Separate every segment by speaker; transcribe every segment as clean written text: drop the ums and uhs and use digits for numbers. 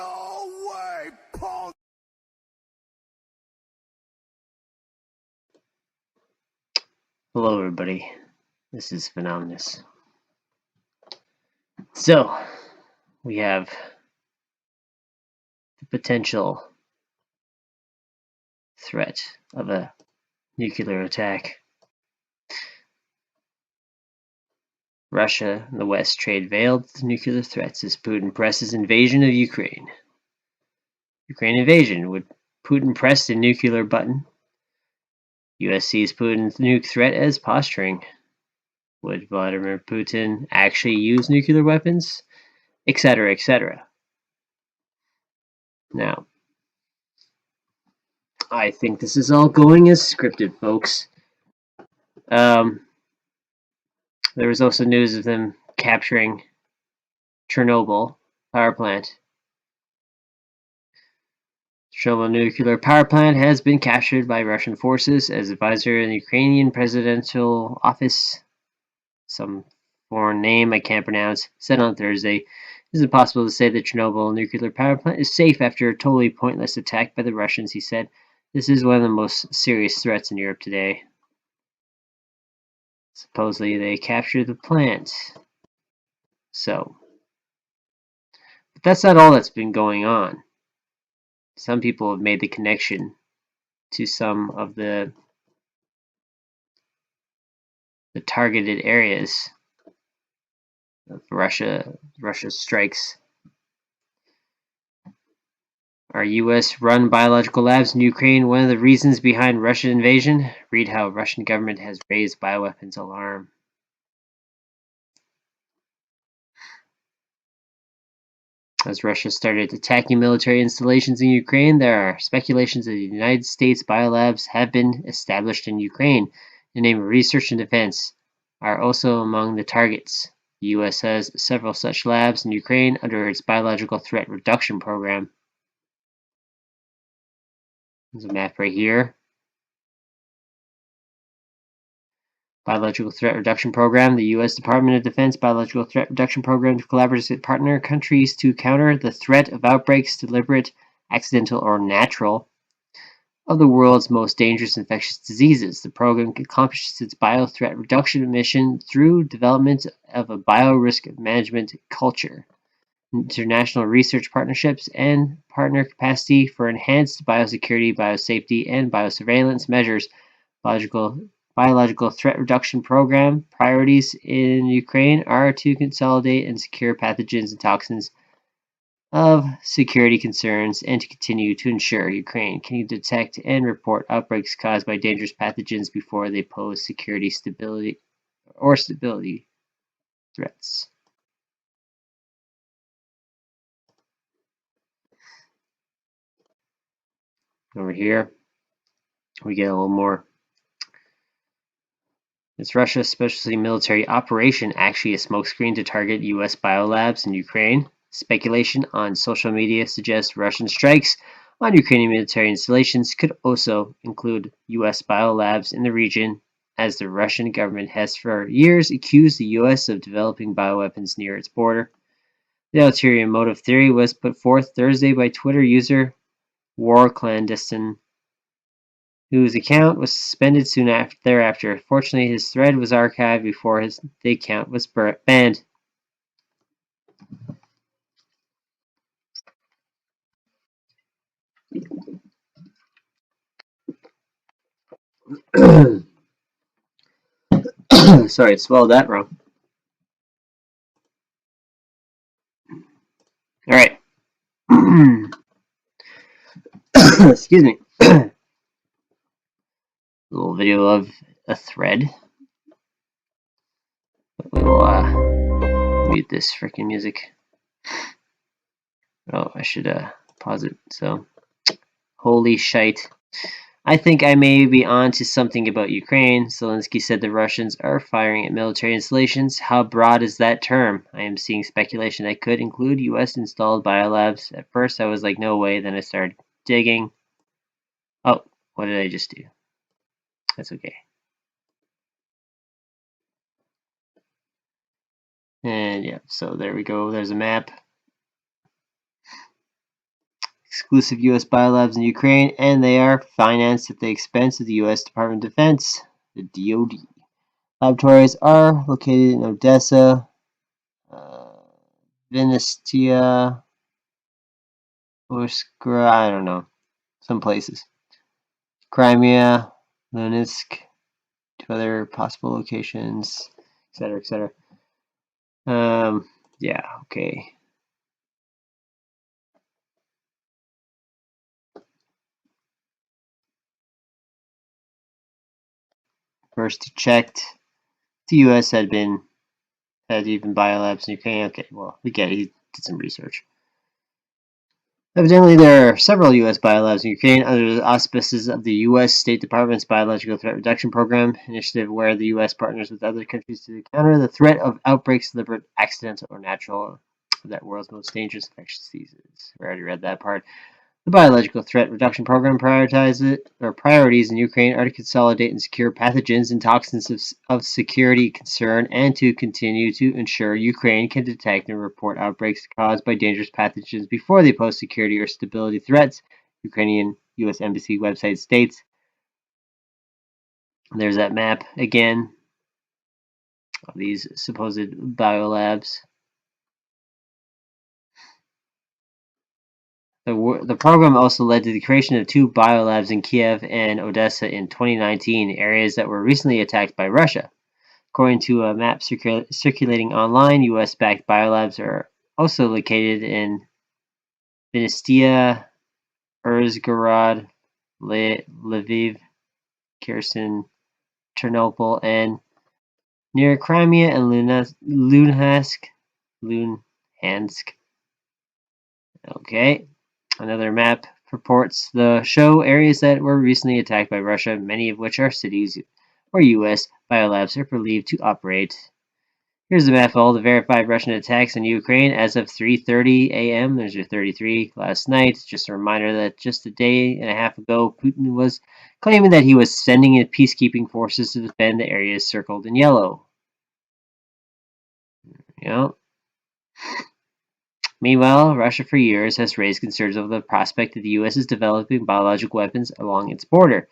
Speaker 1: No way, punk!
Speaker 2: Hello everybody, this is Phenomenous. So, we have the potential threat of a nuclear attack. Russia and the West trade veiled nuclear threats as Putin presses invasion of Ukraine. Ukraine invasion. Would Putin press the nuclear button? US sees Putin's nuke threat as posturing. Would Vladimir Putin actually use nuclear weapons? Etc., etc. Now, I think this is all going as scripted, folks. There was also news of them capturing Chernobyl power plant. Chernobyl nuclear power plant has been captured by Russian forces as advisor in the Ukrainian presidential office. Some foreign name I can't pronounce said on Thursday, "It is impossible to say that Chernobyl nuclear power plant is safe after a totally pointless attack by the Russians," he said. "This is one of the most serious threats in Europe today." Supposedly they captured the plant. So, but that's not all that's been going on. Some people have made the connection to some of the targeted areas of Russia's strikes. Are US-run biological labs in Ukraine one of the reasons behind Russian invasion? Read how Russian government has raised bioweapons alarm. As Russia started attacking military installations in Ukraine, there are speculations that the United States biolabs have been established in Ukraine. The name of research and defense are also among the targets. The U.S. has several such labs in Ukraine under its biological threat reduction program. There's a map right here. Biological Threat Reduction Program. The U.S. Department of Defense Biological Threat Reduction Program collaborates with partner countries to counter the threat of outbreaks, deliberate, accidental, or natural, of the world's most dangerous infectious diseases. The program accomplishes its biothreat reduction mission through development of a bio-risk management culture, international research partnerships, and partner capacity for enhanced biosecurity, biosafety, and biosurveillance measures. Biological threat reduction program priorities in Ukraine are to consolidate and secure pathogens and toxins of security concerns and to continue to ensure Ukraine can detect and report outbreaks caused by dangerous pathogens before they pose stability threats. Over here, we get a little more. Is Russia's specialty military operation actually a smokescreen to target U.S. biolabs in Ukraine? Speculation on social media suggests Russian strikes on Ukrainian military installations could also include U.S. biolabs in the region, as the Russian government has for years accused the U.S. of developing bioweapons near its border. The ulterior motive theory was put forth Thursday by Twitter user War Clandestine, whose account was suspended soon thereafter. Fortunately, his thread was archived before the account was banned. Sorry, I swallowed that wrong. All right. Excuse me. A little video of a thread. We will mute this freaking music. Oh, I should pause it. So, holy shite. I think I may be on to something about Ukraine. Zelensky said the Russians are firing at military installations. How broad is that term? I am seeing speculation that could include US-installed biolabs. At first I was like, no way. Then I started digging. Oh, what did I just do? That's okay. And yeah, so there we go. There's a map. exclusive U.S. biolabs in Ukraine, and they are financed at the expense of the U.S. Department of Defense, the DoD. Laboratories are located in Odessa, Vinestia, Oskra, I don't know, some places. Crimea, Lunetsk, 2 other possible locations, etc., etc. Yeah, okay. First he checked, the U.S. had even biolabs in Ukraine. Okay, well, we get it. He did some research. Evidently, there are several U.S. biolabs in Ukraine under the auspices of the U.S. State Department's Biological Threat Reduction Program initiative, where the U.S. partners with other countries to counter the threat of outbreaks, deliberate, accidental, or natural, of that world's most dangerous infectious diseases. We already read that part. The Biological Threat Reduction Program priorities in Ukraine are to consolidate and secure pathogens and toxins of security concern, and to continue to ensure Ukraine can detect and report outbreaks caused by dangerous pathogens before they pose security or stability threats, Ukrainian U.S. Embassy website states. There's that map again of these supposed biolabs. The program also led to the creation of 2 biolabs in Kiev and Odessa in 2019, areas that were recently attacked by Russia. According to a map circulating online, US-backed biolabs are also located in Vinestia, Uzhgorod, Lviv, Kherson, Ternopil, and near Crimea and Luhansk. Okay. Another map purports to show areas that were recently attacked by Russia, many of which are cities where U.S. biolabs are believed to operate. Here's the map of all the verified Russian attacks in Ukraine as of 3:30 a.m. There's your 33 last night. Just a reminder that just a day and a half ago, Putin was claiming that he was sending in peacekeeping forces to defend the areas circled in yellow. Meanwhile, Russia for years has raised concerns over the prospect that the U.S. is developing biological weapons along its border.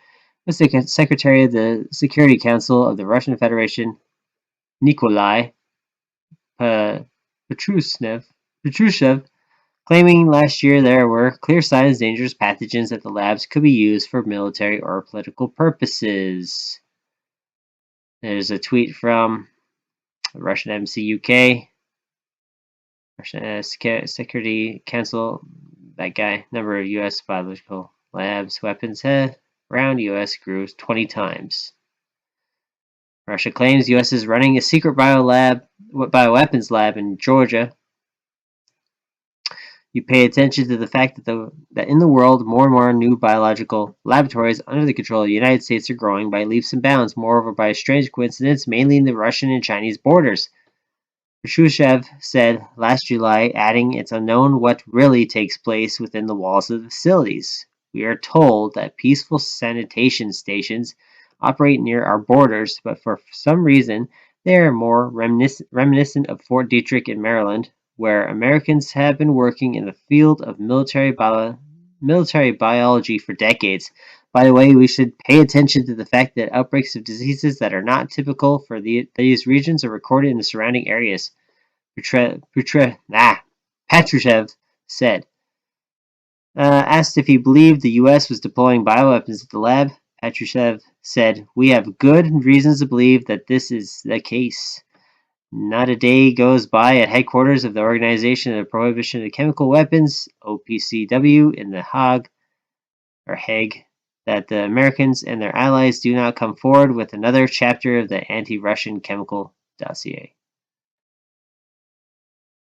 Speaker 2: The Secretary of the Security Council of the Russian Federation, Nikolai Patrushev, claiming last year there were clear signs dangerous pathogens at the labs could be used for military or political purposes. There's a tweet from the Russian Embassy UK. Russian Security Council, that guy, number of U.S. biological labs weapons around U.S. grew 20 times. Russia claims U.S. is running a secret bioweapons lab in Georgia. You pay attention to the fact that in the world, more and more new biological laboratories under the control of the United States are growing by leaps and bounds, moreover by a strange coincidence, mainly in the Russian and Chinese borders. Patrushev said last July, adding, "It's unknown what really takes place within the walls of the facilities. We are told that peaceful sanitation stations operate near our borders, but for some reason they are more reminiscent of Fort Detrick in Maryland, where Americans have been working in the field of military biology for decades. By the way, we should pay attention to the fact that outbreaks of diseases that are not typical for these regions are recorded in the surrounding areas," Patrushev said. Asked if he believed the U.S. was deploying bioweapons at the lab, Patrushev said, "We have good reasons to believe that this is the case. Not a day goes by at headquarters of the Organization of the Prohibition of Chemical Weapons, OPCW, in The Hague, that the Americans and their allies do not come forward with another chapter of the anti-Russian chemical dossier."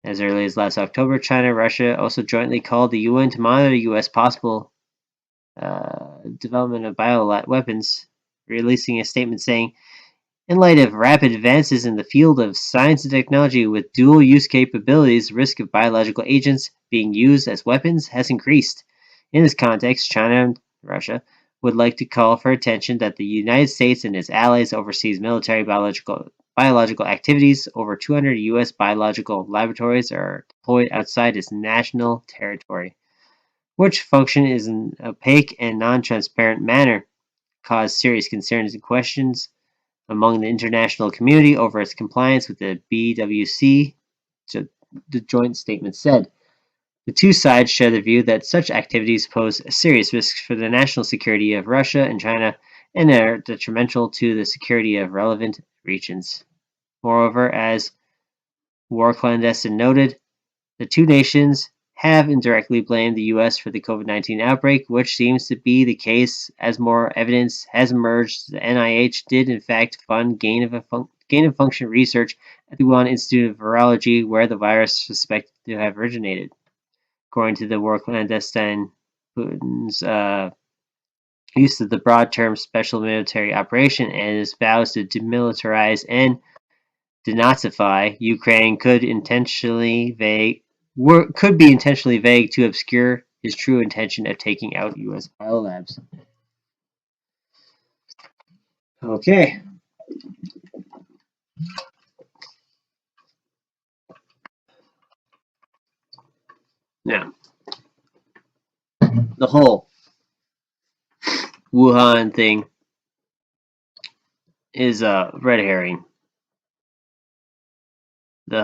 Speaker 2: As early as last October, China and Russia also jointly called the UN to monitor U.S. possible development of bioweapons, releasing a statement saying, "In light of rapid advances in the field of science and technology with dual-use capabilities, the risk of biological agents being used as weapons has increased. In this context, China and Russia would like to call for attention that the United States and its allies overseas military biological activities. Over 200 U.S. biological laboratories are deployed outside its national territory." which function in an opaque and non-transparent manner, caused serious concerns and questions among the international community over its compliance with the BWC, the joint statement said. The two sides share the view that such activities pose serious risks for the national security of Russia and China and are detrimental to the security of relevant regions. Moreover, as War Clandestine noted, the two nations have indirectly blamed the U.S. for the COVID-19 outbreak, which seems to be the case as more evidence has emerged. The NIH did in fact fund gain-of-function research at the Wuhan Institute of Virology, where the virus is suspected to have originated. According to the War Clandestine, Putin's use of the broad term special military operation and his vows to demilitarize and denazify Ukraine could be intentionally vague to obscure his true intention of taking out U.S. biolabs. Okay. Now, the whole Wuhan thing is a red herring. The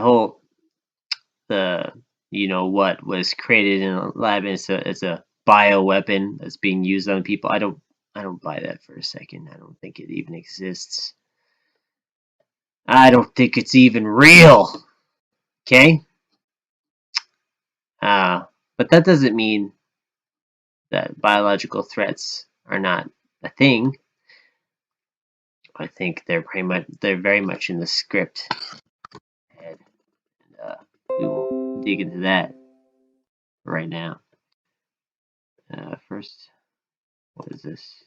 Speaker 2: what was created in a lab is a bioweapon that's being used on people. I don't buy that for a second. I don't think it even exists. I don't think it's even real. Okay? But that doesn't mean that biological threats are not a thing. I think they're very much in the script. And we will dig into that right now. First, what is this?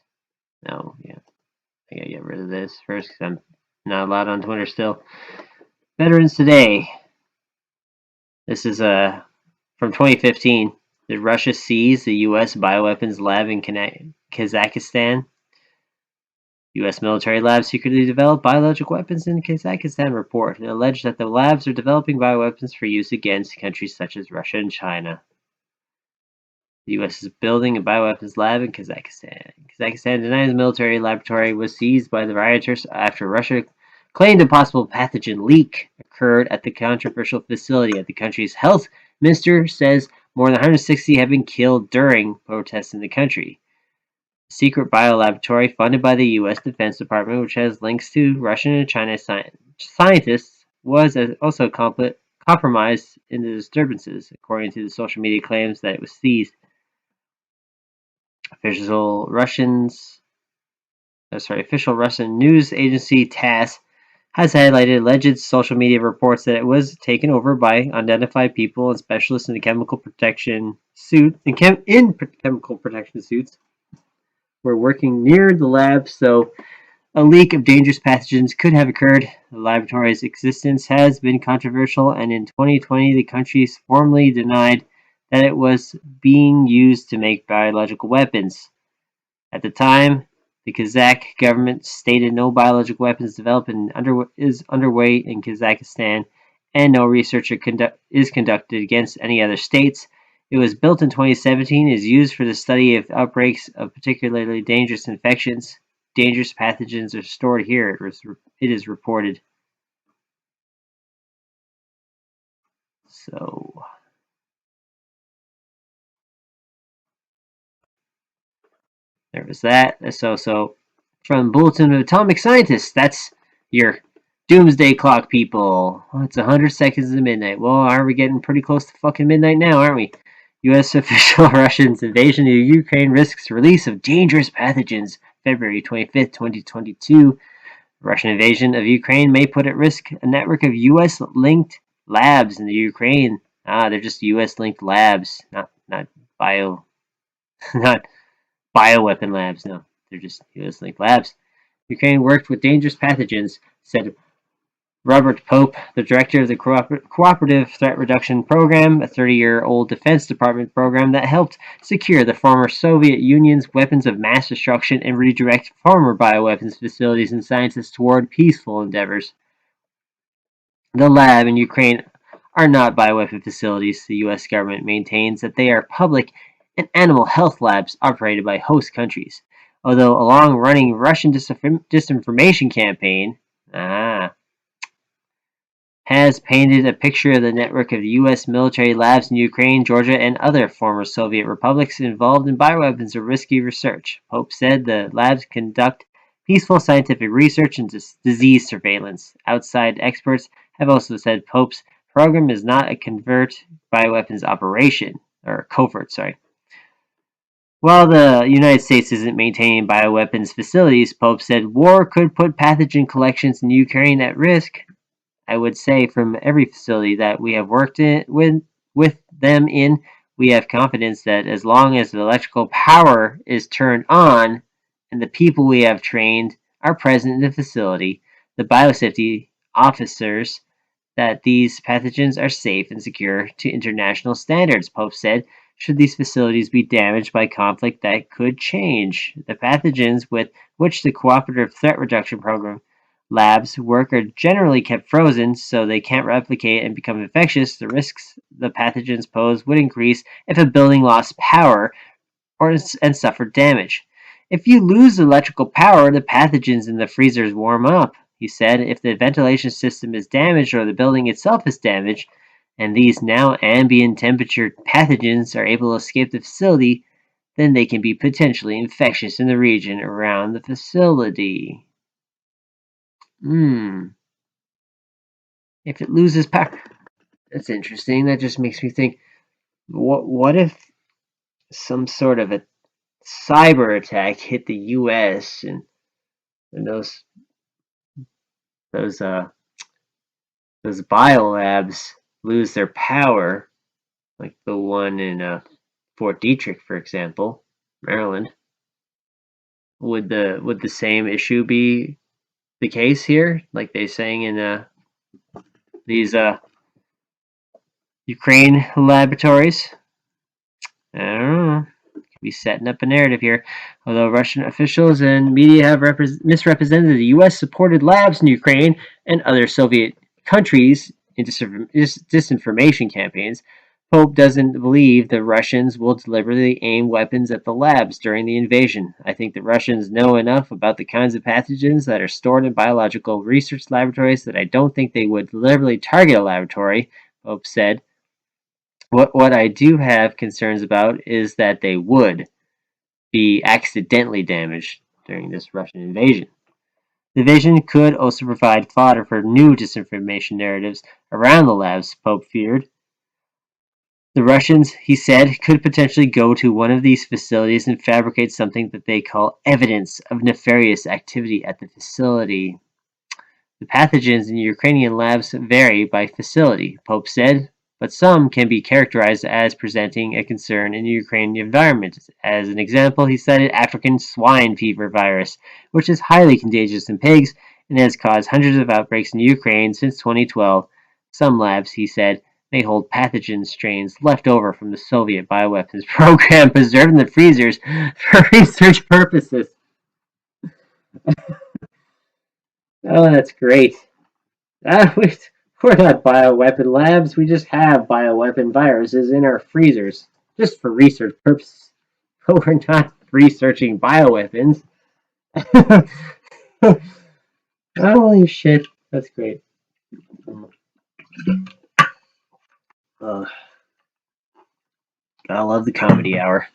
Speaker 2: No, yeah. I gotta get rid of this first because I'm not allowed on Twitter still. Veterans Today. This is from 2015. Did Russia seize the U.S. bioweapons lab in Kazakhstan? U.S. military labs secretly developed biological weapons in Kazakhstan report and alleged that the labs are developing bioweapons for use against countries such as Russia and China. The U.S. is building a bioweapons lab in Kazakhstan. Kazakhstan denies the military laboratory was seized by the rioters after Russia claimed a possible pathogen leak occurred at the controversial facility. At the country's health minister says more than 160 have been killed during protests in the country. A secret biolaboratory funded by the U.S. Defense Department, which has links to Russian and Chinese scientists, was also compromised in the disturbances, according to the social media claims that it was seized. Official Russian news agency TASS has highlighted alleged social media reports that it was taken over by unidentified people and specialists in chemical protection suits were working near the lab, so a leak of dangerous pathogens could have occurred. The laboratory's existence has been controversial, and in 2020 the country formally denied that it was being used to make biological weapons. At the time, the Kazakh government stated no biological weapons development is underway in Kazakhstan, and no research is conducted against any other states. It was built in 2017 and is used for the study of outbreaks of particularly dangerous infections. Dangerous pathogens are stored here, it is reported. So, there was that. So from Bulletin of Atomic Scientists, that's your doomsday clock, people. It's 100 seconds to midnight. Well, aren't we getting pretty close to fucking midnight now, aren't we? U.S. official Russia's invasion of Ukraine risks release of dangerous pathogens. February 25th, 2022. Russian invasion of Ukraine may put at risk a network of U.S.-linked labs in the Ukraine. They're just U.S.-linked labs, not not bioweapon labs. No, they're just U.S.-linked labs. Ukraine worked with dangerous pathogens, said Robert Pope, the director of the Cooperative Threat Reduction Program, a 30-year-old Defense Department program that helped secure the former Soviet Union's weapons of mass destruction and redirect former bioweapons facilities and scientists toward peaceful endeavors. The lab in Ukraine are not bioweapon facilities. The U.S. government maintains that they are public and animal health labs operated by host countries. Although a long-running Russian disinformation campaign has painted a picture of the network of U.S. military labs in Ukraine, Georgia, and other former Soviet republics involved in bioweapons or risky research. Pope said the labs conduct peaceful scientific research and disease surveillance. Outside experts have also said Pope's program is not a covert bioweapons operation, or covert, sorry. While the United States isn't maintaining bioweapons facilities, Pope said war could put pathogen collections in Ukraine at risk. I would say from every facility that we have worked with them in, we have confidence that as long as the electrical power is turned on and the people we have trained are present in the facility, the biosafety officers, that these pathogens are safe and secure to international standards, Pope said. Should these facilities be damaged by conflict, that could change. The pathogens with which the Cooperative Threat Reduction Program labs work are generally kept frozen so they can't replicate and become infectious. The risks the pathogens pose would increase if a building lost power and suffered damage. If you lose electrical power, the pathogens in the freezers warm up, he said. If the ventilation system is damaged or the building itself is damaged, and these now ambient temperature pathogens are able to escape the facility, then they can be potentially infectious in the region around the facility. If it loses power. That's interesting. That just makes me think, what if some sort of a cyber attack hit the US and those biolabs lose their power, like the one in Fort Detrick, for example, Maryland? Would the same issue be the case here, like they saying in these Ukraine laboratories? I don't know. Could be setting up a narrative here. Although Russian officials and media have misrepresented the U.S.-supported labs in Ukraine and other Soviet countries in disinformation campaigns, Pope doesn't believe the Russians will deliberately aim weapons at the labs during the invasion. I think the Russians know enough about the kinds of pathogens that are stored in biological research laboratories that I don't think they would deliberately target a laboratory, Pope said. What I do have concerns about is that they would be accidentally damaged during this Russian invasion. The invasion could also provide fodder for new disinformation narratives around the labs, Pope feared. The Russians, he said, could potentially go to one of these facilities and fabricate something that they call evidence of nefarious activity at the facility. The pathogens in Ukrainian labs vary by facility, Pope said, but some can be characterized as presenting a concern in the Ukrainian environment. As an example, he cited African swine fever virus, which is highly contagious in pigs and has caused hundreds of outbreaks in Ukraine since 2012. Some labs, he said, may hold pathogen strains left over from the Soviet bioweapons program preserved in the freezers for research purposes. Oh, that's great. We're not bioweapon labs. We just have bioweapon viruses in our freezers, just for research purposes. But we're not researching bioweapons. Holy shit, that's great. I love the comedy hour.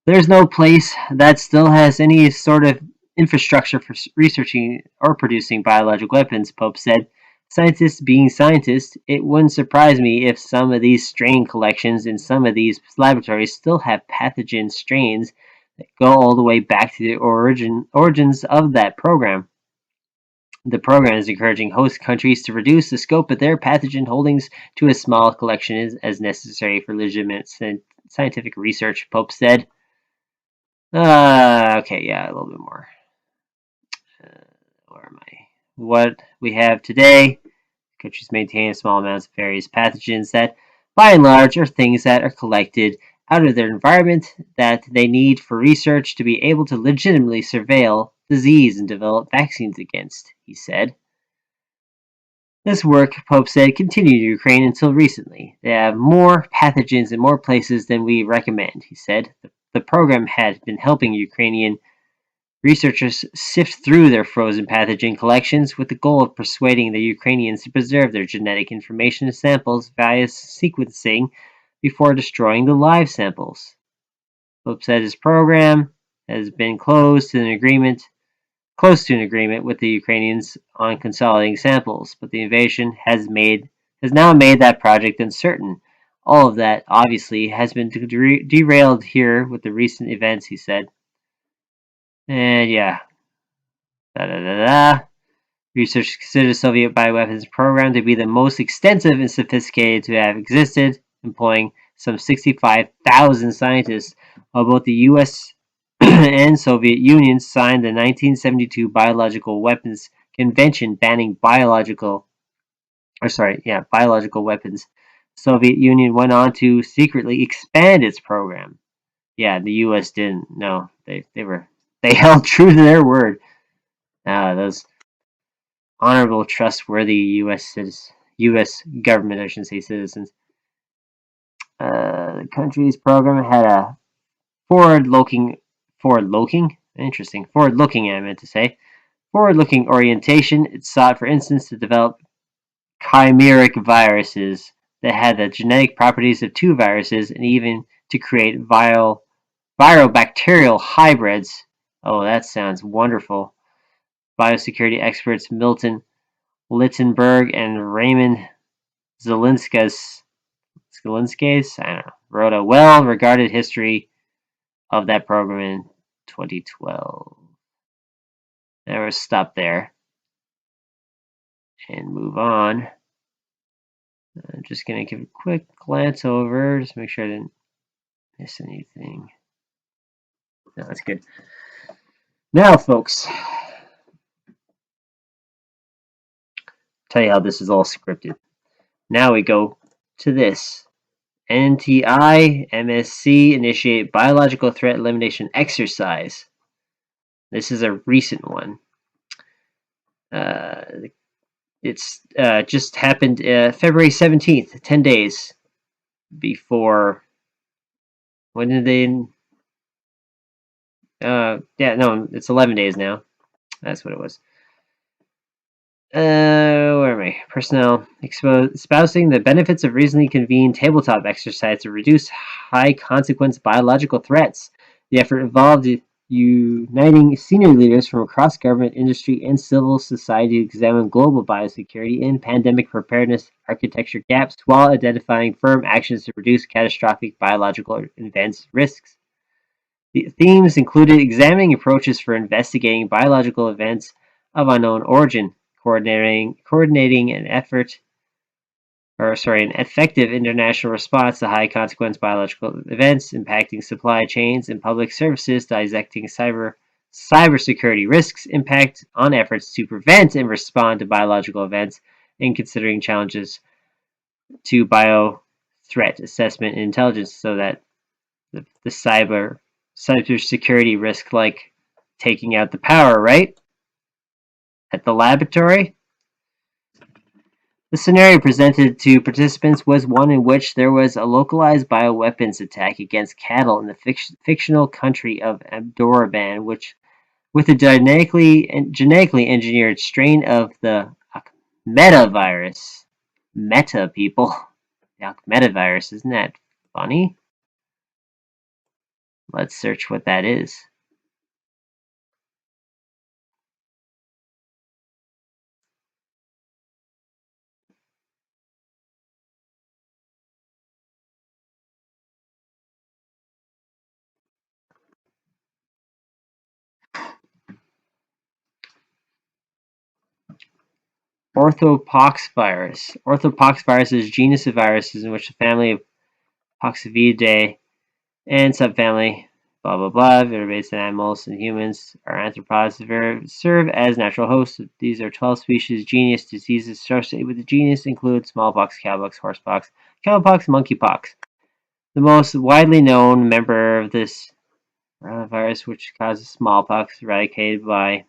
Speaker 2: There's no place that still has any sort of infrastructure for researching or producing biological weapons, Pope said. Scientists being scientists, it wouldn't surprise me if some of these strain collections in some of these laboratories still have pathogen strains that go all the way back to the origins of that program. The program is encouraging host countries to reduce the scope of their pathogen holdings to as small a collection as necessary for legitimate scientific research, Pope said. Okay, yeah, a little bit more. Where am I? What we have today, countries maintain small amounts of various pathogens that, by and large, are things that are collected out of their environment that they need for research to be able to legitimately surveil disease and develop vaccines against, he said. This work, Pope said, continued in Ukraine until recently. They have more pathogens in more places than we recommend, he said. The program had been helping Ukrainian researchers sift through their frozen pathogen collections with the goal of persuading the Ukrainians to preserve their genetic information and samples via sequencing before destroying the live samples. Pope said his program has been close to an agreement with the Ukrainians on consolidating samples, but the invasion has now made that project uncertain. All of that, obviously, has been derailed here with the recent events, he said. And yeah, Researchers consider the Soviet bioweapons program to be the most extensive and sophisticated to have existed, employing some 65,000 scientists, while both the U.S. and Soviet Union signed the 1972 Biological Weapons Convention banning biological weapons. The Soviet Union went on to secretly expand its program. Yeah, the U.S. didn't. No, they held true to their word. Those honorable, trustworthy U.S. government, I shouldn't say citizens. The country's program had a forward-looking, forward-looking orientation. It sought, for instance, to develop chimeric viruses that had the genetic properties of two viruses, and even to create viral bacterial hybrids. Oh, that sounds wonderful. Biosecurity experts Milton Littenberg and Raymond Zelinskis, I don't know, wrote a well-regarded history of that program in 2012. Now we'll stop there and move on. I'm just going to give a quick glance over, just make sure I didn't miss anything. No, that's good. Now, folks, tell you how this is all scripted. Now we go to this. NTI MSC initiate biological threat elimination exercise. This is a recent one. It's just happened February 17th, 10 days before. When did they? It's 11 days now. That's what it was. Where am I? Personnel espousing the benefits of recently convened tabletop exercise to reduce high consequence biological threats. The effort involved uniting senior leaders from across government, industry, and civil society to examine global biosecurity and pandemic preparedness architecture gaps while identifying firm actions to reduce catastrophic biological events risks. The themes included examining approaches for investigating biological events of unknown origin, coordinating an effective international response to high consequence biological events impacting supply chains and public services, dissecting cybersecurity risks, impact on efforts to prevent and respond to biological events, and considering challenges to bio threat assessment and intelligence, so that the cybersecurity risk, like taking out the power, right? At the laboratory. The scenario presented to participants was one in which there was a localized bioweapons attack against cattle in the fictional country of Abdoraban, which, with a genetically engineered strain of the metavirus. Meta, people. The metavirus, isn't that funny? Let's search what that is. Orthopoxvirus. Orthopoxvirus is a genus of viruses in which the family of Poxvidae and subfamily blah blah blah vertebrates and animals and humans are arthropods serve as natural hosts. These are 12 species. Genus diseases associated with the genus include smallpox, cowpox, horsepox, cowpox, monkeypox. The most widely known member of this virus, which causes smallpox, eradicated by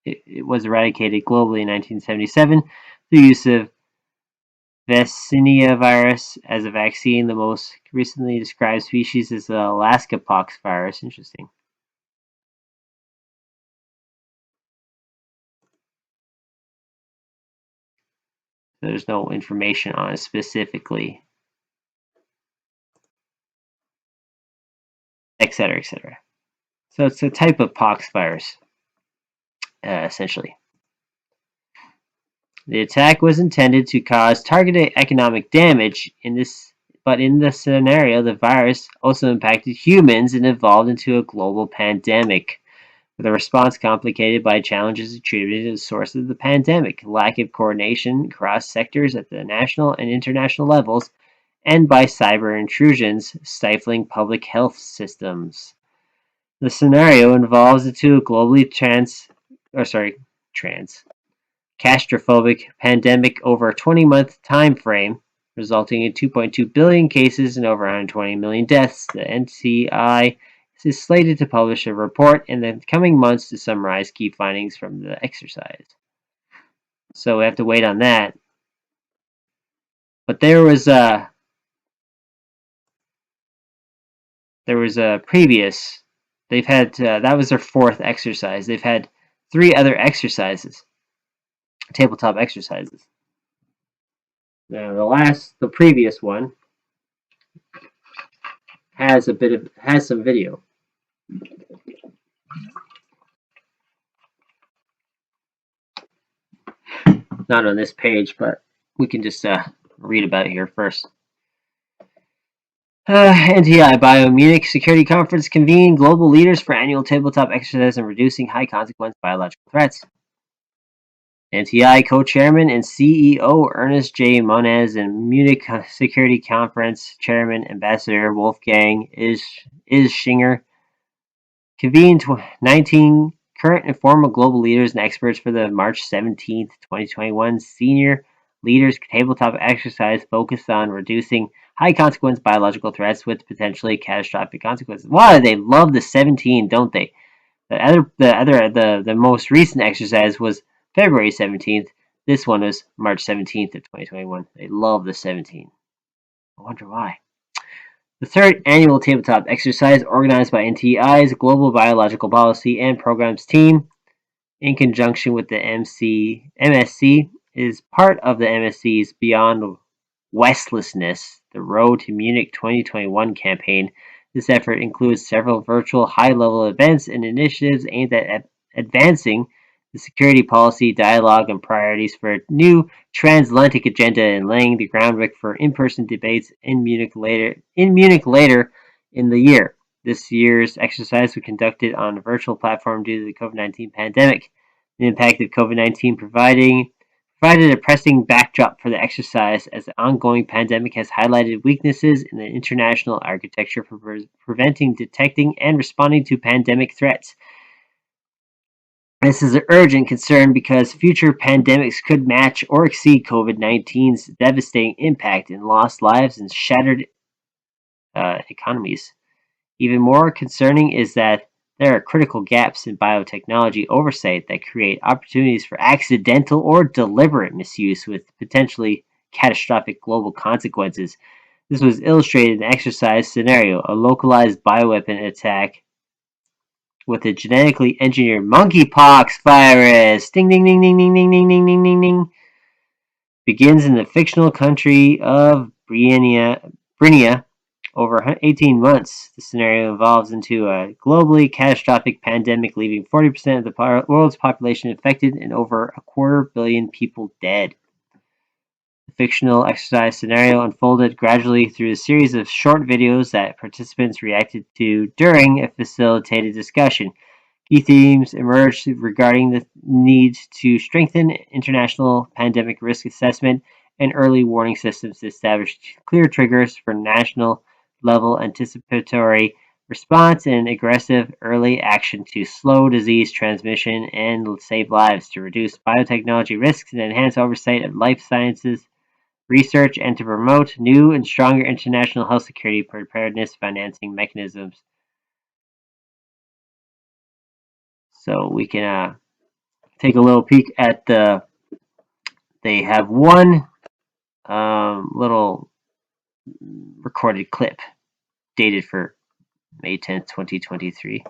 Speaker 2: it was eradicated globally in 1977 through the use of Vaccinia virus as a vaccine. The most recently described species is the Alaska pox virus. Interesting. There's no information on it specifically, etc., etc. So it's a type of pox virus, essentially. The attack was intended to cause targeted economic damage. But in this scenario, the virus also impacted humans and evolved into a global pandemic, with a response complicated by challenges attributed to the source of the pandemic, lack of coordination across sectors at the national and international levels, and by cyber intrusions stifling public health systems. The scenario involves a globally catastrophic pandemic over a 20-month time frame, resulting in 2.2 billion cases and over 120 million deaths. The NCI is slated to publish a report in the coming months to summarize key findings from the exercise. So we have to wait on that. But there was a previous. They've had that was their fourth exercise. They've had 3 other exercises, tabletop exercises. Now the previous one has some video. Not on this page, but we can just read about it here first. NTI Biomunich Security Conference convened global leaders for annual tabletop exercise on reducing high consequence biological threats. NTI co-chairman and CEO Ernest J. Moniz and Munich Security Conference chairman Ambassador Wolfgang Ischinger convened 19 current and former global leaders and experts for the March 17, 2021 Senior Leaders Tabletop Exercise focused on reducing high consequence biological threats with potentially catastrophic consequences. Wow, they love the 17, don't they? The most recent exercise was February 17th. This one was March 17th of 2021. They love the 17. I wonder why. The third annual tabletop exercise, organized by NTI's Global Biological Policy and Programs team, in conjunction with the MSC, is part of the MSC's Beyond Westlessness, the Road to Munich 2021 campaign. This effort includes several virtual high-level events and initiatives aimed at advancing the security policy dialogue and priorities for a new transatlantic agenda and laying the groundwork for in-person debates in Munich later in the year. This year's exercise was conducted on a virtual platform due to the COVID-19 pandemic. The impact of COVID-19 provided a pressing backdrop for the exercise, as the ongoing pandemic has highlighted weaknesses in the international architecture for preventing, detecting, and responding to pandemic threats. This is an urgent concern because future pandemics could match or exceed COVID-19's devastating impact in lost lives and shattered economies. Even more concerning is that there are critical gaps in biotechnology oversight that create opportunities for accidental or deliberate misuse with potentially catastrophic global consequences. This was illustrated in the exercise scenario, a localized bioweapon attack with a genetically engineered monkeypox virus. Ding ding ding ding ding ding ding ding ding ding ding. Begins in the fictional country of Brinia over 18 months. The scenario evolves into a globally catastrophic pandemic, leaving 40% of the world's population infected and over 250 million people dead. The fictional exercise scenario unfolded gradually through a series of short videos that participants reacted to during a facilitated discussion. Key themes emerged regarding the need to strengthen international pandemic risk assessment and early warning systems to establish clear triggers for national level anticipatory response and aggressive early action to slow disease transmission and save lives, to reduce biotechnology risks and enhance oversight of life sciences research, and to promote new and stronger international health security preparedness financing mechanisms. So we can take a little peek at they have one little recorded clip dated for May 10th, 2023.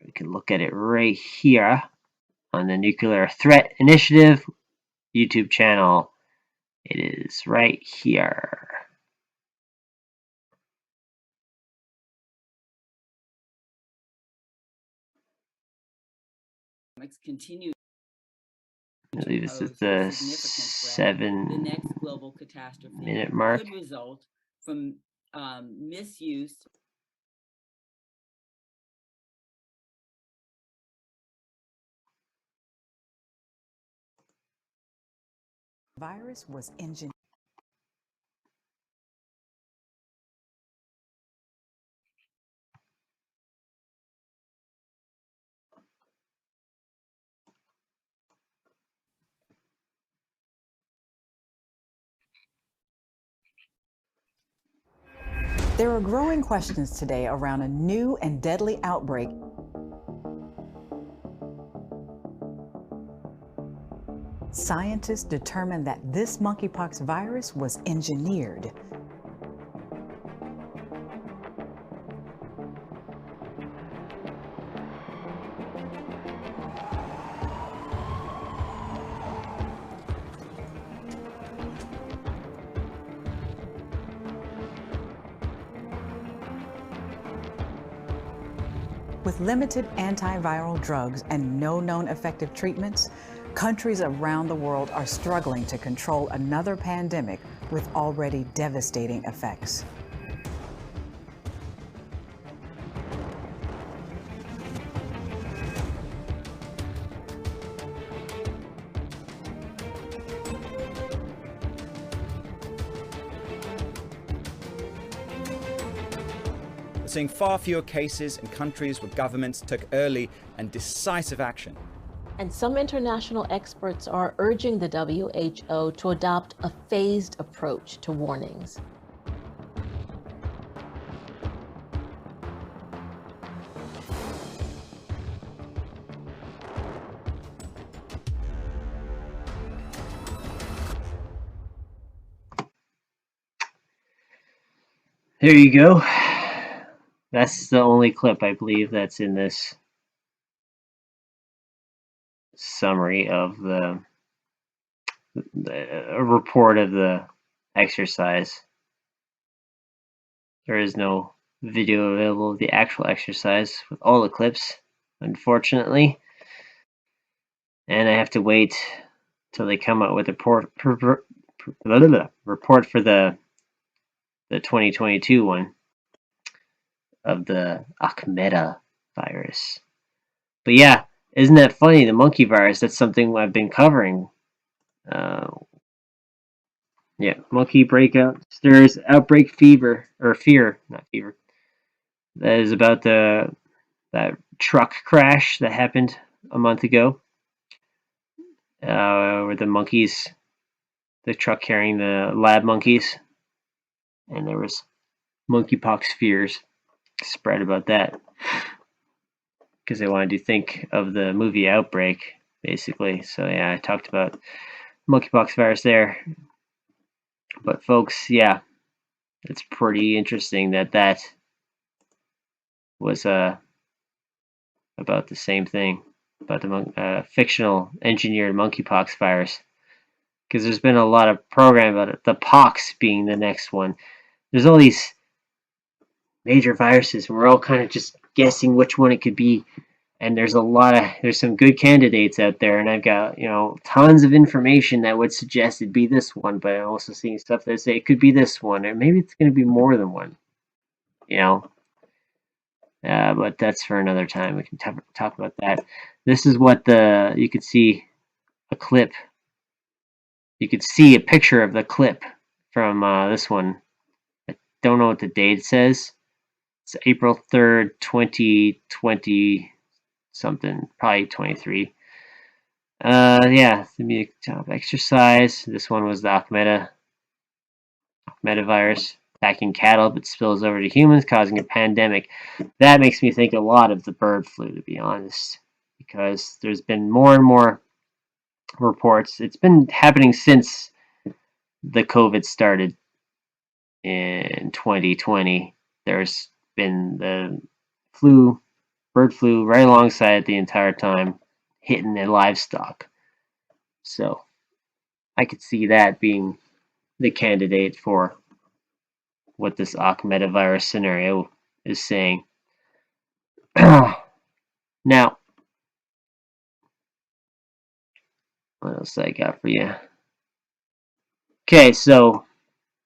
Speaker 2: We can look at it right here on the Nuclear Threat Initiative YouTube channel. It is right here.
Speaker 3: Continue.
Speaker 2: I believe this is the 7-minute mark.
Speaker 3: Could result from misuse.
Speaker 4: Virus was engineered. There are growing questions today around a new and deadly outbreak. Scientists determined that this monkeypox virus was engineered. With limited antiviral drugs and no known effective treatments, countries around the world are struggling to control another pandemic with already devastating effects.
Speaker 5: Seeing far fewer cases in countries where governments took early and decisive action.
Speaker 6: And some international experts are urging the WHO to adopt a phased approach to warnings.
Speaker 2: There you go. That's the only clip, I believe, that's in this summary of the report of the exercise. There is no video available of the actual exercise with all the clips, unfortunately. And I have to wait till they come out with a report for the 2022 one of the Obyte virus. But yeah, isn't that funny? The monkey virus, that's something I've been covering. Yeah, monkey breakout stirs outbreak fear, not fever. That is about that truck crash that happened a month ago, where the truck carrying the lab monkeys, and there was monkeypox fears spread about that because they wanted to think of the movie Outbreak, basically. So yeah, I talked about monkeypox virus there. But folks, yeah, it's pretty interesting that was about the same thing, about the fictional engineered monkeypox virus. Because there's been a lot of program about it, the pox being the next one. There's all these major viruses, and we're all kind of just guessing which one it could be. And there's some good candidates out there, and I've got, tons of information that would suggest it'd be this one, but I'm also seeing stuff that say it could be this one, or maybe it's going to be more than one, but that's for another time. We can talk about that. This is what you could see a clip. You could see a picture of the clip from this one. I don't know what the date says. It's April 3rd, 2020 something, probably 23. Yeah, the exercise. This one was the Obyte virus. attacking cattle but spills over to humans, causing a pandemic. That makes me think a lot of the bird flu, to be honest, because there's been more and more reports. It's been happening since the COVID started in 2020. There's been the bird flu right alongside the entire time, hitting the livestock. So I could see that being the candidate for what this metavirus scenario is saying. Now, what else I got for you? Okay, so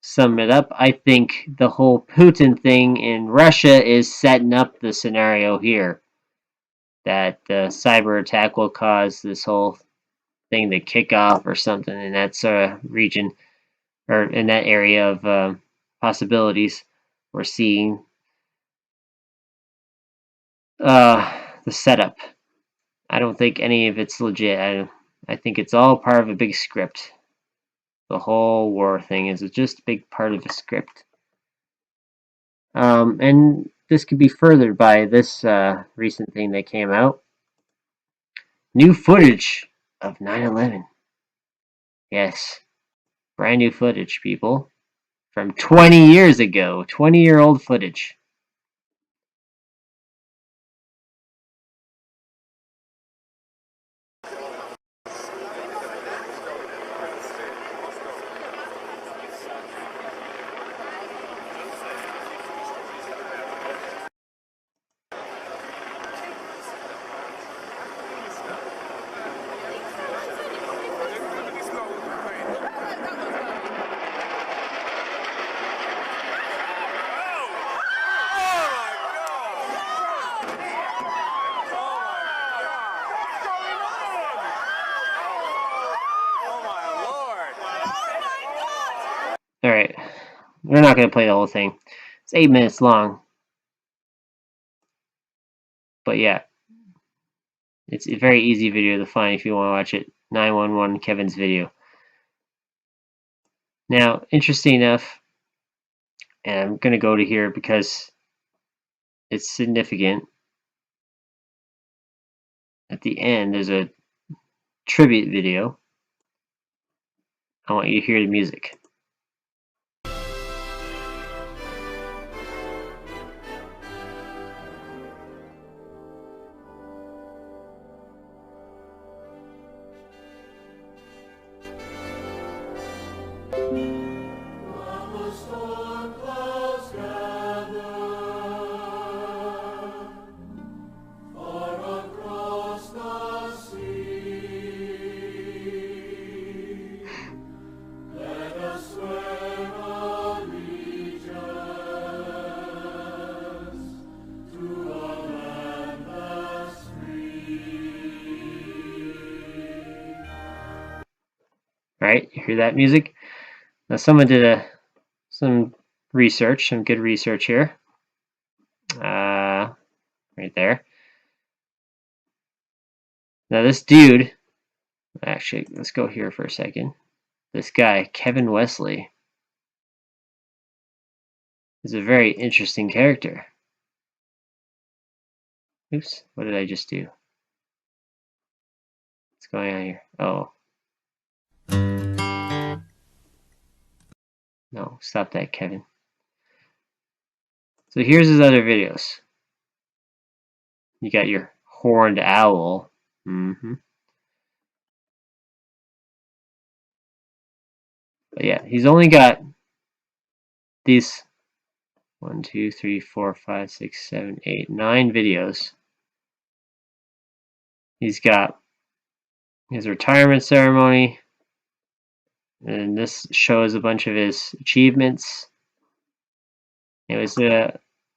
Speaker 2: sum it up. I think the whole Putin thing in Russia is setting up the scenario here. That the cyber attack will cause this whole thing to kick off or something in that sort of region, or in that area of possibilities. We're seeing the setup. I don't think any of it's legit. I think it's all part of a big script. The whole war thing is just a big part of a script. And this could be furthered by this recent thing that came out. New footage of 9/11. Yes, brand new footage, people. From 20 years ago. 20-year-old footage. Alright, we're not going to play the whole thing. It's 8 minutes long. But yeah, it's a very easy video to find if you want to watch it. 911 Kevin's video. Now, interesting enough, and I'm going to go to here because it's significant. At the end, there's a tribute video. I want you to hear the music. Right, you hear that music? Now someone did some research, some good research here. Right there. Now this dude, actually, let's go here for a second. This guy, Kevin Wesley, is a very interesting character. Oops, what did I just do? What's going on here? Oh. No, stop that, Kevin. So here's his other videos. You got your horned owl. But yeah, he's only got these 1, 2, 3, 4, 5, 6, 7, 8, 9 videos. He's got his retirement ceremony, and this shows a bunch of his achievements. It was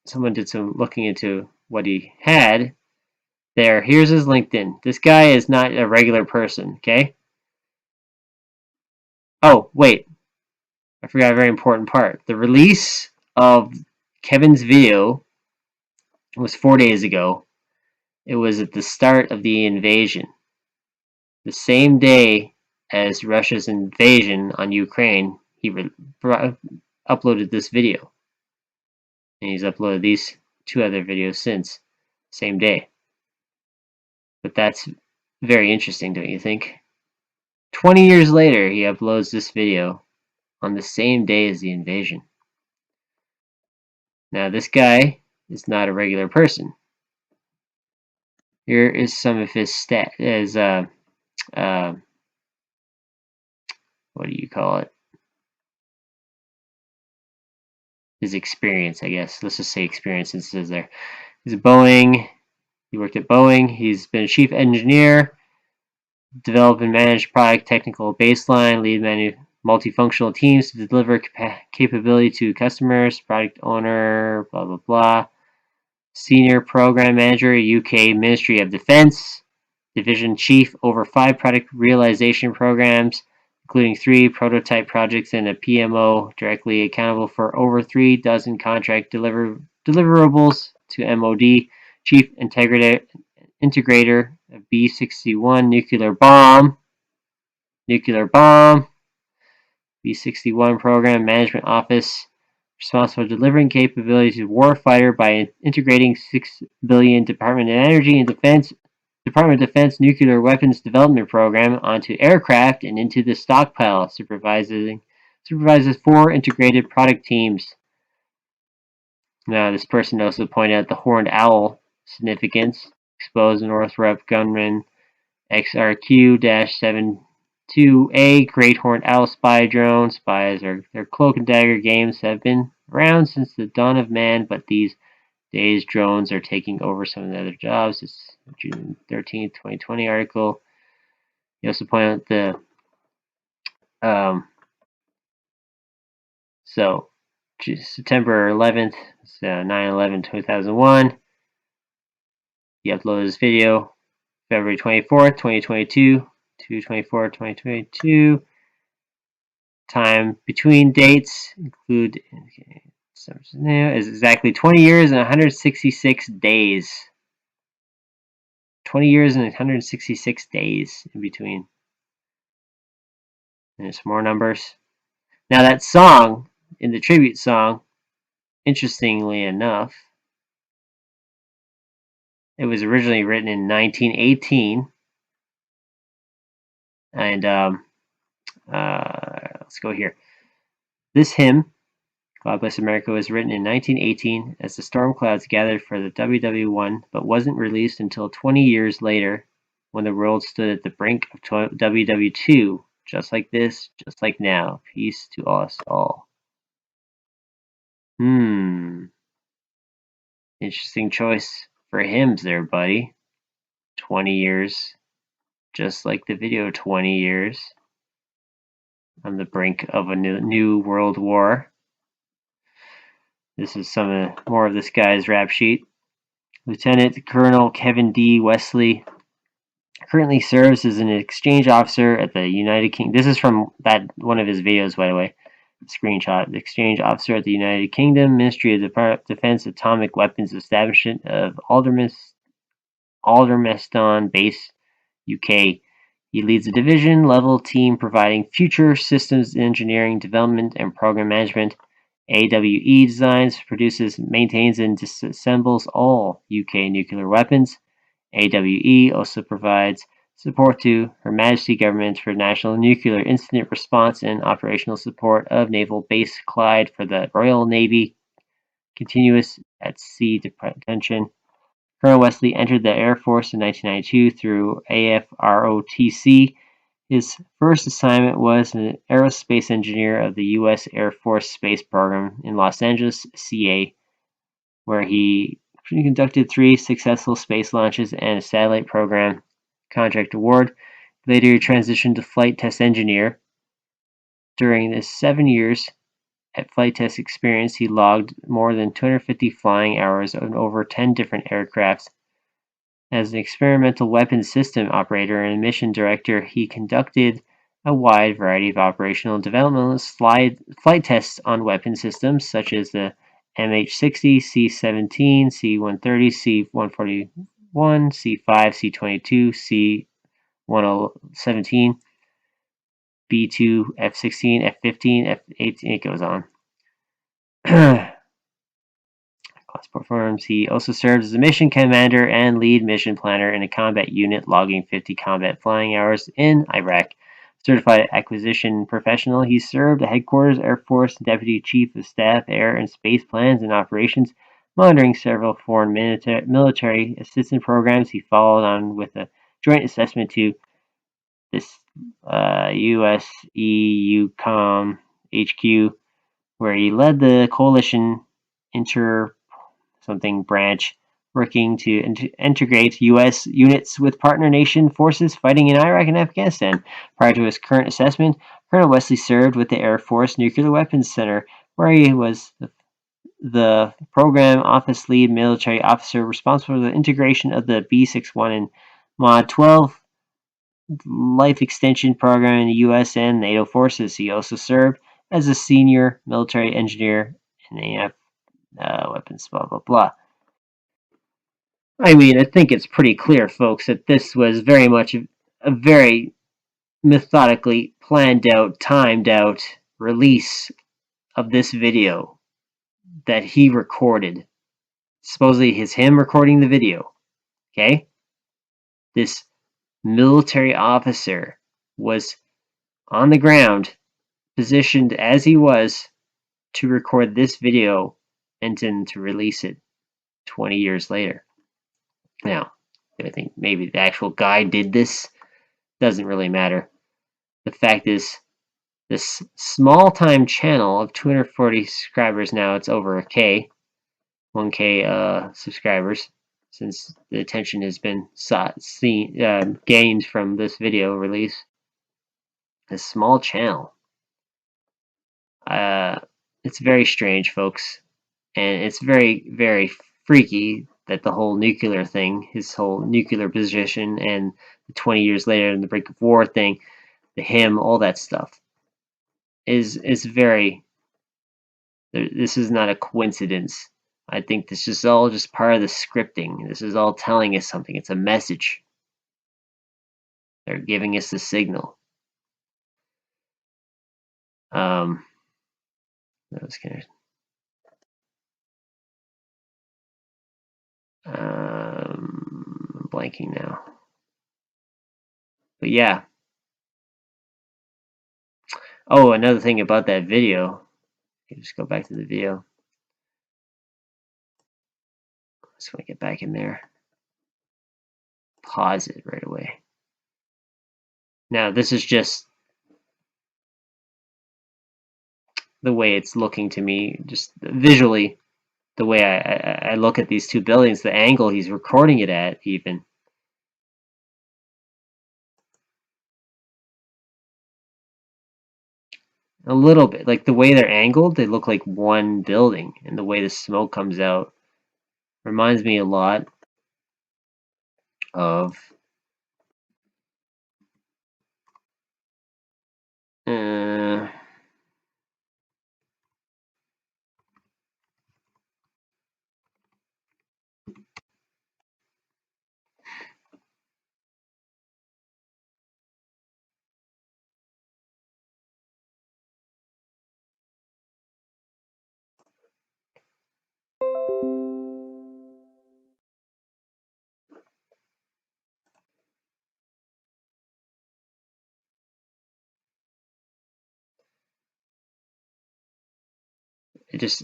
Speaker 2: someone did some looking into what he had. There, here's his LinkedIn. This guy is not a regular person, okay? Oh, wait. I forgot a very important part. The release of Kevin's video was 4 days ago. It was at the start of the invasion. The same day as Russia's invasion on Ukraine, he uploaded this video. And he's uploaded these 2 other videos since, same day. But that's very interesting, don't you think? 20 years later, he uploads this video on the same day as the invasion. Now, this guy is not a regular person. Here is some of his what do you call it? His experience, I guess. Let's just say experience since it says there. He's at Boeing. He worked at Boeing. He's been a chief engineer, develop and manage product technical baseline, lead multifunctional teams to deliver capability to customers, product owner, blah, blah, blah. Senior program manager, UK Ministry of Defense. Division chief over 5 product realization programs, including 3 prototype projects and a PMO, directly accountable for over 3 dozen contract deliverables to MOD. Chief integrator of B-61 nuclear bomb. B-61 program management office, responsible for delivering capability to warfighter by integrating $6 billion Department of Energy and Department of Defense nuclear weapons development program onto aircraft and into the stockpile. Supervises 4 integrated product teams. Now, this person also pointed out the horned owl significance. Exposed Northrop Grumman XRQ-72A Great Horned Owl spy drone. Spies are their cloak and dagger games have been around since the dawn of man, but these days drones are taking over some of the other jobs. It's June 13th, 2020 article. He also pointed out the so September 11th, 9/11/2001. He uploaded his video. February 24th, 2022, 2/24/2022. Time between dates include is exactly 20 years and 166 days. 20 years and 166 days in between. And there's more numbers. Now that song, in the tribute song, interestingly enough, it was originally written in 1918. And let's go here. This hymn, God Bless America, was written in 1918 as the storm clouds gathered for the WW1, but wasn't released until 20 years later when the world stood at the brink of WW2. Just like this, just like now. Peace to us all. Interesting choice for hymns there, buddy. 20 years. Just like the video, 20 years. On the brink of a new world war. This is more of this guy's rap sheet. Lieutenant Colonel Kevin D. Wesley currently serves as an exchange officer at the United Kingdom. This is from one of his videos, by the way. Screenshot. The exchange officer at the United Kingdom Ministry of Defense Atomic Weapons Establishment of Aldermaston Base, UK. He leads a division-level team providing future systems engineering, development, and program management. AWE designs, produces, maintains, and disassembles all UK nuclear weapons. AWE also provides support to Her Majesty Government for national nuclear incident response and operational support of Naval Base Clyde for the Royal Navy, continuous at sea detention. Colonel Wesley entered the Air Force in 1992 through AFROTC. His first assignment was an aerospace engineer of the U.S. Air Force Space Program in Los Angeles, CA, where he conducted 3 successful space launches and a satellite program contract award. Later, he transitioned to flight test engineer. During the 7 years at flight test experience, he logged more than 250 flying hours on over 10 different aircrafts. As an experimental weapons system operator and mission director, he conducted a wide variety of operational and developmental flight tests on weapon systems such as the MH-60, C-17, C-130, C-141, C-5, C-22, C-117, B-2, F-16, F-15, F-18, it goes on. Class performs. He also serves as a mission commander and lead mission planner in a combat unit, logging 50 combat flying hours in Iraq. Certified acquisition professional, he served at Headquarters, Air Force, Deputy Chief of Staff, Air and Space Plans and Operations, monitoring several foreign military assistance programs. He followed on with a joint assessment to this US EUCOM HQ, where he led the coalition branch working to integrate U.S. units with partner nation forces fighting in Iraq and Afghanistan. Prior to his current assessment, Colonel Wesley served with the Air Force Nuclear Weapons Center, where he was the program office lead military officer responsible for the integration of the B-61 and Mod 12 life extension program in the U.S. and NATO forces. He also served as a senior military engineer in AF weapons, blah, blah, blah. I mean, I think it's pretty clear, folks, that this was very much a very methodically planned out, timed out release of this video that he recorded. Supposedly it's him recording the video. Okay? This military officer was on the ground, positioned as he was to record this video and then to release it 20 years later. Now, I think maybe the actual guy did this. Doesn't really matter. The fact is, this small-time channel of 240 subscribers, now it's over 1K subscribers, since the attention has been gained from this video release. A small channel. It's very strange, folks, and it's very, very freaky that the whole nuclear thing, his whole nuclear position, and the 20 years later in the brink of war thing, the him, all that stuff, is very. This is not a coincidence. I think this is all just part of the scripting. This is all telling us something. It's a message. They're giving us a signal. That was kind of. I'm blanking now. But yeah. Oh, another thing about that video. Okay, just go back to the video. Just want to get back in there. Pause it right away. Now, this is just the way it's looking to me, just visually, the way I look at these two buildings, the angle he's recording it at, even. A little bit, like the way they're angled, they look like one building, and the way the smoke comes out reminds me a lot of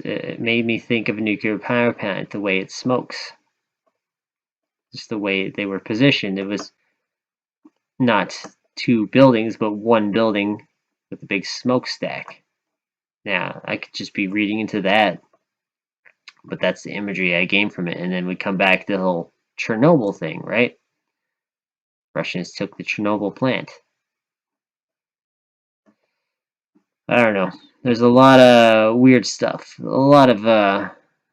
Speaker 2: it made me think of a nuclear power plant, the way it smokes. Just the way they were positioned. It was not two buildings, but one building with a big smokestack. Now, I could just be reading into that, but that's the imagery I gained from it. And then we come back to the whole Chernobyl thing, right? Russians took the Chernobyl plant. I don't know. There's a lot of weird stuff. A lot of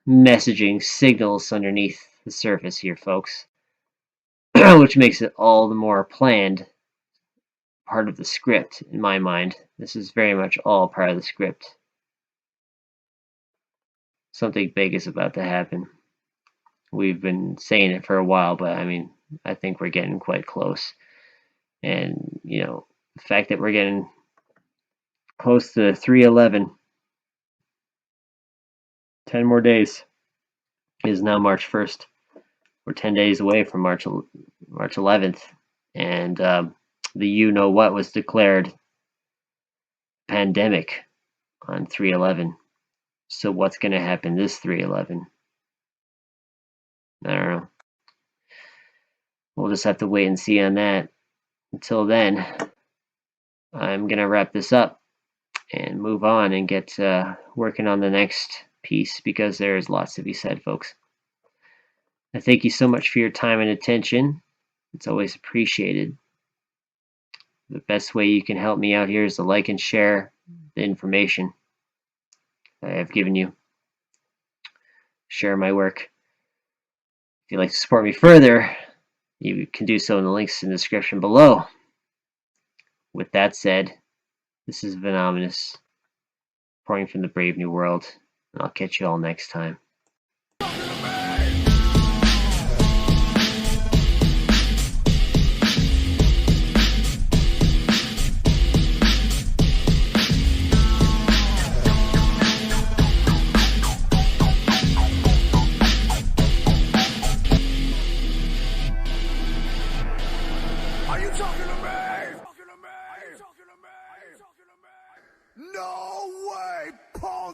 Speaker 2: messaging signals underneath the surface here, folks. Which makes it all the more planned. Part of the script, in my mind. This is very much all part of the script. Something big is about to happen. We've been saying it for a while, but I mean, I think we're getting quite close. And, you know, the fact that we're getting close to 311 10 more days. It is now March 1st. We're 10 days away from March 11th. And the you-know-what was declared pandemic on 3/11. So what's going to happen this 3/11? I don't know. We'll just have to wait and see on that. Until then, I'm going to wrap this up and move on and get working on the next piece, because there is lots to be said, folks. I thank you so much for your time and attention. It's always appreciated. The best way you can help me out here is to like and share the information I have given you. Share my work. If you'd like to support me further, you can do so in the links in the description below. With that said, this is Venomous, reporting from the brave new world, and I'll catch you all next time.
Speaker 1: Are you talking to me? No way, Paul!